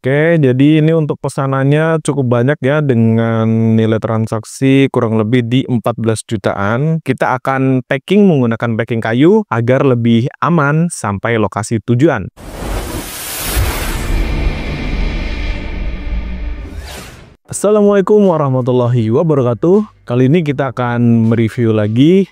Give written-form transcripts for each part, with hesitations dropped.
Oke, jadi ini untuk pesanannya cukup banyak ya dengan nilai transaksi kurang lebih di 14 jutaan. Kita akan packing menggunakan packing kayu agar lebih aman sampai lokasi tujuan. Assalamualaikum warahmatullahi wabarakatuh. Kali ini kita akan mereview lagi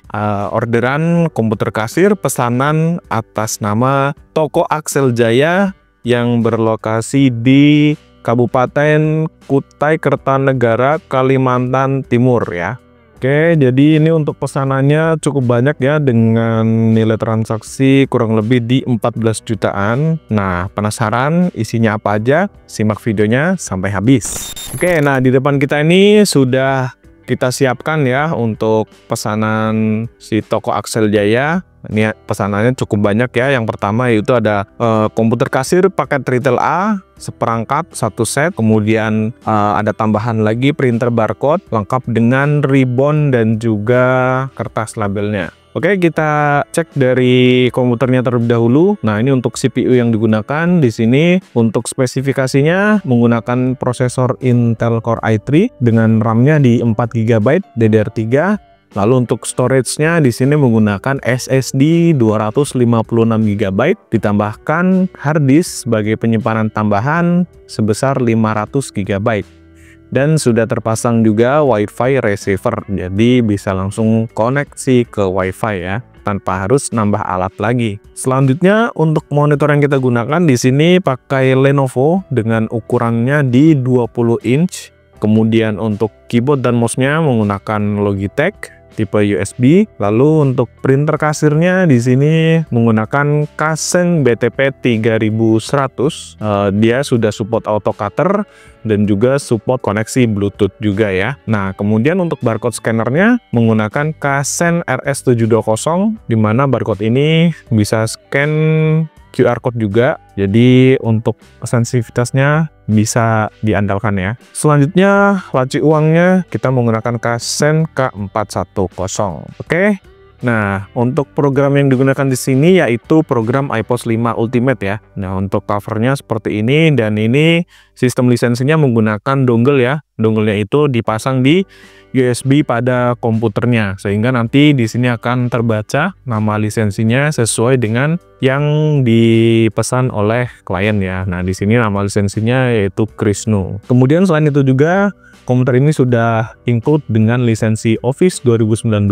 orderan komputer kasir pesanan atas nama Toko Axel Jaya yang berlokasi di Kabupaten Kutai Kertanegara, Kalimantan Timur ya. Oke, jadi ini untuk pesanannya cukup banyak ya dengan nilai transaksi kurang lebih di 14 jutaan. Nah, penasaran isinya apa aja? Simak videonya sampai habis. Oke, nah di depan kita ini sudah kita siapkan ya untuk pesanan si Toko Axel Jaya. Ini pesanannya cukup banyak ya. Yang pertama yaitu ada komputer kasir paket retail A seperangkat 1 set, kemudian ada tambahan lagi printer barcode lengkap dengan ribbon dan juga kertas labelnya. Oke, kita cek dari komputernya terlebih dahulu. Nah, ini untuk CPU yang digunakan di sini untuk spesifikasinya menggunakan prosesor Intel Core i3 dengan RAM-nya di 4 GB DDR3. Lalu untuk storage-nya di sini menggunakan SSD 256 GB ditambahkan hard disk sebagai penyimpanan tambahan sebesar 500 GB. Dan sudah terpasang juga WiFi receiver, jadi bisa langsung koneksi ke WiFi ya, tanpa harus nambah alat lagi. Selanjutnya untuk monitor yang kita gunakan di sini pakai Lenovo dengan ukurannya di 20 inch. Kemudian untuk keyboard dan mouse-nya menggunakan Logitech tipe USB. Lalu untuk printer kasirnya di sini menggunakan Kasen BTP 3100. Dia sudah support auto cutter dan juga support koneksi Bluetooth juga ya. Nah, kemudian untuk barcode scannernya menggunakan Kasen RS720, di mana barcode ini bisa scan QR code juga. Jadi untuk sensitivitasnya bisa diandalkan ya. Selanjutnya laci uangnya kita menggunakan Kasen K410. Oke. Nah, untuk program yang digunakan di sini yaitu program iPOS 5 Ultimate ya. Nah, untuk covernya seperti ini, dan ini sistem lisensinya menggunakan dongle ya. Dongle-nya itu dipasang di USB pada komputernya, sehingga nanti di sini akan terbaca nama lisensinya sesuai dengan yang dipesan oleh klien ya. Nah, di sini nama lisensinya yaitu Krisnu. Kemudian selain itu juga komputer ini sudah include dengan lisensi Office 2019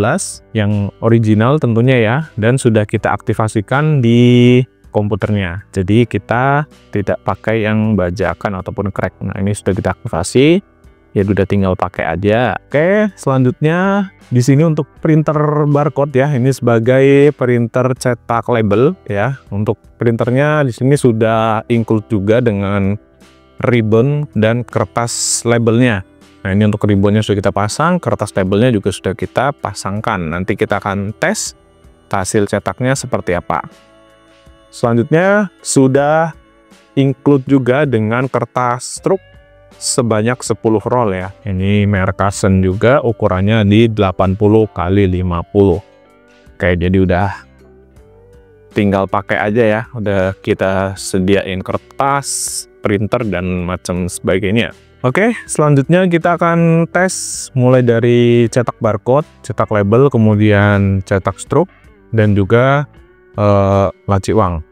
yang original tentunya ya, dan sudah kita aktivasikan di komputernya. Jadi kita tidak pakai yang bajakan ataupun crack. Nah, ini sudah kita aktivasi. Ya udah tinggal pakai aja. Oke, selanjutnya di sini untuk printer barcode ya. Ini sebagai printer cetak label ya. Untuk printernya di sini sudah include juga dengan ribbon dan kertas labelnya. Nah, ini untuk ribbonnya sudah kita pasang, kertas labelnya juga sudah kita pasangkan. Nanti kita akan tes hasil cetaknya seperti apa. Selanjutnya sudah include juga dengan kertas struk sebanyak 10 roll ya. Ini merek Kasen juga, ukurannya di 80 x 50. Oke, jadi udah tinggal pakai aja ya. Udah kita sediain kertas, printer dan macam sebagainya. Oke, selanjutnya kita akan tes mulai dari cetak barcode, cetak label, kemudian cetak struk dan juga laci uang.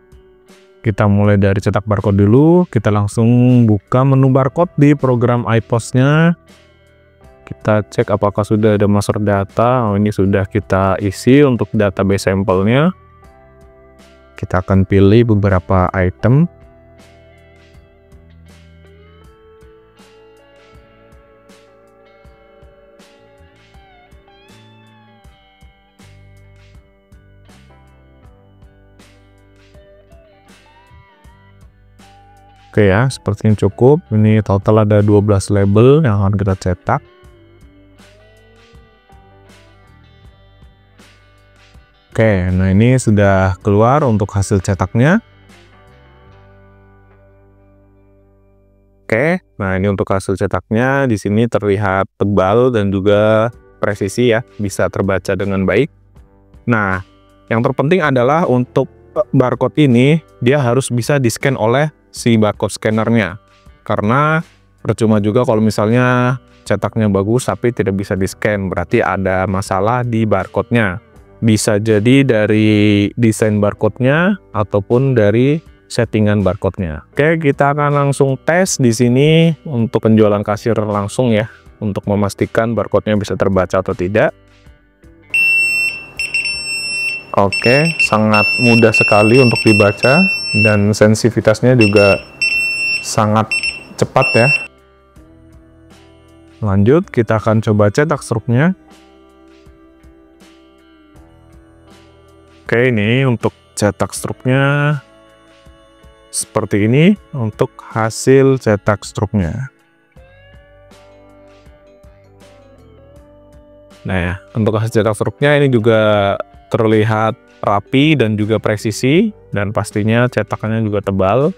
Kita mulai dari cetak barcode dulu. Kita langsung buka menu barcode di program iPOS-nya. Kita cek apakah sudah ada master data. Oh, ini sudah kita isi untuk database sampelnya. Kita akan pilih beberapa item. Oke ya, sepertinya cukup. Ini total ada 12 label yang akan kita cetak. Oke, nah ini sudah keluar untuk hasil cetaknya. Oke, nah ini untuk hasil cetaknya. Di sini terlihat tebal dan juga presisi ya, bisa terbaca dengan baik. Nah, yang terpenting adalah untuk barcode ini dia harus bisa di-scan oleh si barcode scannernya. karena percuma juga kalau misalnya cetaknya bagus tapi tidak bisa di-scan, berarti ada masalah di barcode-nya. Bisa jadi dari desain barcode-nya ataupun dari settingan barcode-nya. Oke, kita akan langsung tes di sini untuk penjualan kasir langsung ya, untuk memastikan barcode-nya bisa terbaca atau tidak. Oke, sangat mudah sekali untuk dibaca dan sensitivitasnya juga sangat cepat ya. Lanjut, kita akan coba cetak struknya. Oke, ini untuk cetak struknya seperti ini untuk hasil cetak struknya. Nah ya, untuk hasil cetak struknya ini juga terlihat rapi dan juga presisi, dan pastinya cetakannya juga tebal.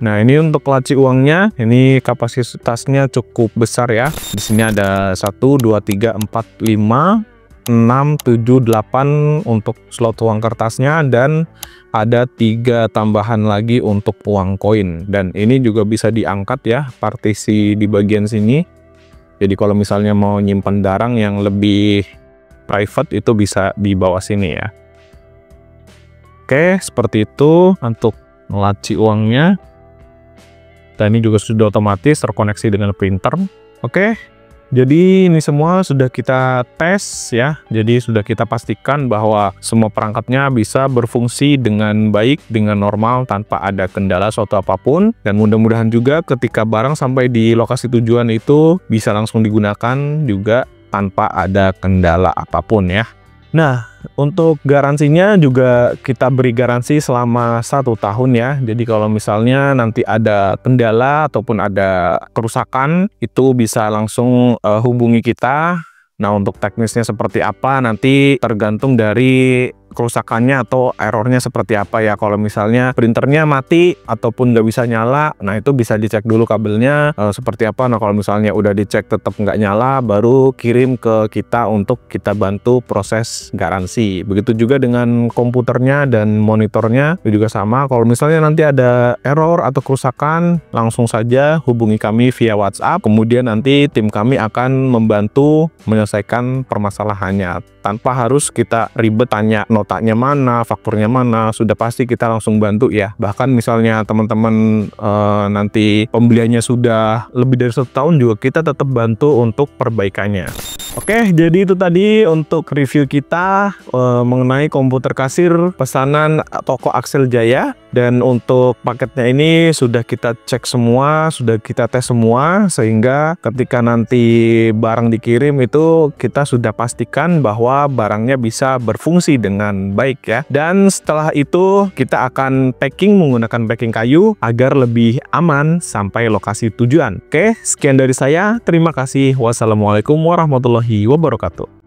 Nah, ini untuk laci uangnya, ini kapasitasnya cukup besar ya. Di sini ada 1, 2, 3, 4, 5, 6, 7, 8 untuk slot uang kertasnya, dan ada 3 tambahan lagi untuk uang koin. Dan ini juga bisa diangkat ya, partisi di bagian sini. Jadi kalau misalnya mau nyimpan barang yang lebih private itu bisa di bawah sini ya. Oke, seperti itu untuk laci uangnya. Dan ini juga sudah otomatis terkoneksi dengan printer. Oke, jadi ini semua sudah kita tes ya. Jadi sudah kita pastikan bahwa semua perangkatnya bisa berfungsi dengan baik, dengan normal, tanpa ada kendala suatu apapun. Dan mudah-mudahan juga ketika barang sampai di lokasi tujuan itu bisa langsung digunakan juga tanpa ada kendala apapun ya. Nah, untuk garansinya juga kita beri garansi selama 1 tahun ya. Jadi kalau misalnya nanti ada kendala ataupun ada kerusakan, itu bisa langsung hubungi kita. Nah, untuk teknisnya seperti apa nanti tergantung dari kerusakannya atau errornya seperti apa ya. Kalau misalnya printernya mati ataupun nggak bisa nyala, nah itu bisa dicek dulu kabelnya seperti apa. Nah, kalau misalnya udah dicek tetap nggak nyala, baru kirim ke kita untuk kita bantu proses garansi. Begitu juga dengan komputernya dan monitornya juga sama. Kalau misalnya nanti ada error atau kerusakan, langsung saja hubungi kami via WhatsApp. Kemudian nanti tim kami akan membantu menyelesaikan permasalahannya tanpa harus kita ribet tanya notanya mana, fakturnya mana, sudah pasti kita langsung bantu ya. Bahkan misalnya teman-teman nanti pembeliannya sudah lebih dari 1 tahun juga kita tetap bantu untuk perbaikannya. Oke, jadi itu tadi untuk review kita mengenai komputer kasir pesanan toko Axel Jaya. Dan untuk paketnya ini sudah kita cek semua, sudah kita tes semua, sehingga ketika nanti barang dikirim itu kita sudah pastikan bahwa barangnya bisa berfungsi dengan baik ya. Dan setelah itu kita akan packing menggunakan packing kayu agar lebih aman sampai lokasi tujuan. Oke, sekian dari saya. Terima kasih. Wassalamualaikum warahmatullahi wabarakatuh.